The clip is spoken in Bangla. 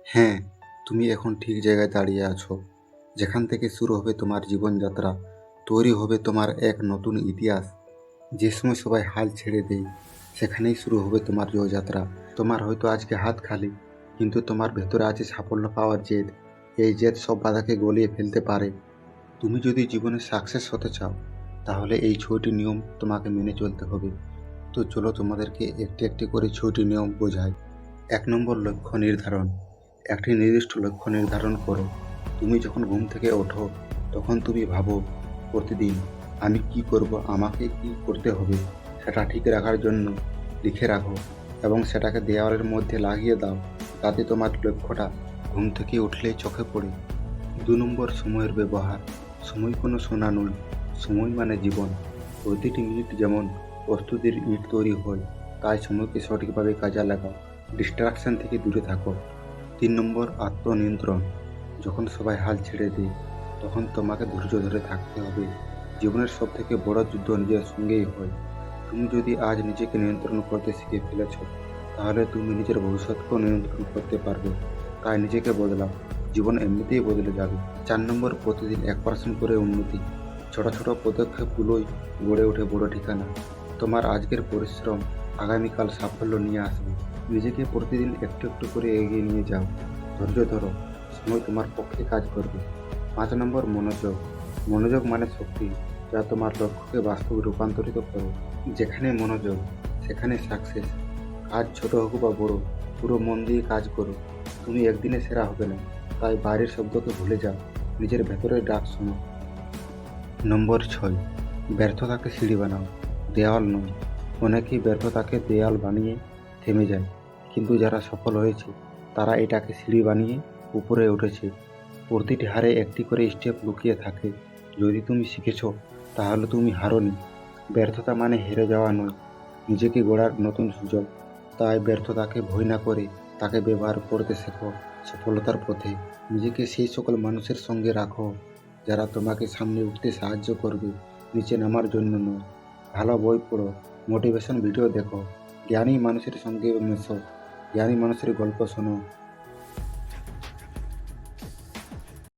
হ্যাঁ, তুমি এখন ঠিক জায়গায় দাঁড়িয়ে আছো, যেখান থেকে শুরু হবে তোমার জীবনযাত্রা, তৈরি হবে তোমার এক নতুন ইতিহাস। যে সময় সবাই হাল ছেড়ে দেয়, সেখানেই শুরু হবে তোমার জয়যাত্রা। তোমার হয়তো আজকে হাত খালি, কিন্তু তোমার ভেতরে আছে সাফল্য পাওয়ার জেদ। এই জেদ সব বাধাকে গলিয়ে ফেলতে পারে। তুমি যদি জীবনে সাকসেস হতে চাও, তাহলে এই 6টি নিয়ম তোমাকে মেনে চলতে হবে। তো চলো তোমাদেরকে একটি একটি করে 6টি নিয়ম বোঝাই। 1 নম্বর, লক্ষ্য নির্ধারণ। একটি নির্দিষ্ট লক্ষ্য নির্ধারণ করো। তুমি যখন ঘুম থেকে ওঠো, তখন তুমি ভাবো, প্রতিদিন আমি কি করব, আমাকে কি করতে হবে, সেটা ঠিক রাখার জন্য লিখে রাখো এবং সেটাকে দেওয়ালের মধ্যে লাগিয়ে দাও, যাতে তোমার লক্ষ্যটা ঘুম থেকে উঠলেই চোখে পড়ে। 2 নম্বর, সময়ের ব্যবহার। সময় কোনো সোনা নয়, সময় মানে জীবন। প্রতিটি মিনিট যেমন প্রস্তুতির ইট তৈরি হয়, তাই সময়কে সঠিকভাবে কাজে লাগাও। ডিস্ট্রাকশন থেকে দূরে থাকো। 3 নম্বর, আত্মনিয়ন্ত্রণ। যখন সবাই হাল ছেড়ে দেয়, তখন তোমাকে ধৈর্য ধরে থাকতে হবে। জীবনের সব থেকে বড় যুদ্ধ নিজের সঙ্গেই হয়। তুমি যদি আজ নিজেকে নিয়ন্ত্রণ করতে শিখে ফেলেছ, তাহলে তুমি নিজের ভবিষ্যৎকেও নিয়ন্ত্রণ করতে পারবে। তাই নিজেকে বদলাও, জীবন এমনিতেই বদলে যাবে। 4 নম্বর, প্রতিদিন 1% করে উন্নতি। ছোট ছোট পদক্ষেপগুলোই গড়ে ওঠে বড় ঠিকানা। তোমার আজকের পরিশ্রম আগামীকাল সাফল্য নিয়ে আসবে। নিজেকে প্রতিদিন একটু একটু করে এগিয়ে নিয়ে যাও। ধৈর্য ধরো, সময় তোমার পক্ষে কাজ করবে। 5 নম্বর, মনোযোগ। মনোযোগ মানে শক্তি, যা তোমার লক্ষ্যকে বাস্তবে রূপান্তরিত করো। যেখানে মনোযোগ, সেখানে সাকসেস। কাজ ছোট হোক বা বড়, পুরো মন দিয়ে কাজ করো। তুমি একদিনে সেরা হবে না, তাই বাইরের শব্দকে ভুলে যাও, নিজের ভেতরের ডাক শোনো। নম্বর 6, ব্যর্থতাকে সিঁড়ি বানাও, দেওয়াল নয়। অনেকেই ব্যর্থতাকে দেয়াল বানিয়ে থেমে যায়, কিন্তু যারা সফল হয়েছে, তারা এটাকে সিঁড়ি বানিয়ে উপরে উঠেছে। প্রতিটি হারে একটি করে স্টেপ লুকিয়ে থাকে। যদি তুমি শিখেছ, তাহলে তুমি হারোনি। ব্যর্থতা মানে হেরে যাওয়া নয়, নিজেকে গড়ার নতুন সুযোগ। তাই ব্যর্থতাকে ভয় না করে তাকে ব্যবহার করতে শেখো সফলতার পথে। নিজেকে সেই সকল মানুষের সঙ্গে রাখো, যারা তোমাকে সামনে উঠতে সাহায্য করবে, নিচে নামার জন্য নয়। ভালো বই পড়ো, মোটিভেশন ভিডিও দেখো, জ্ঞানী মানুষের সঙ্গে মেশো, জ্ঞানী মানুষের গল্প শোনো,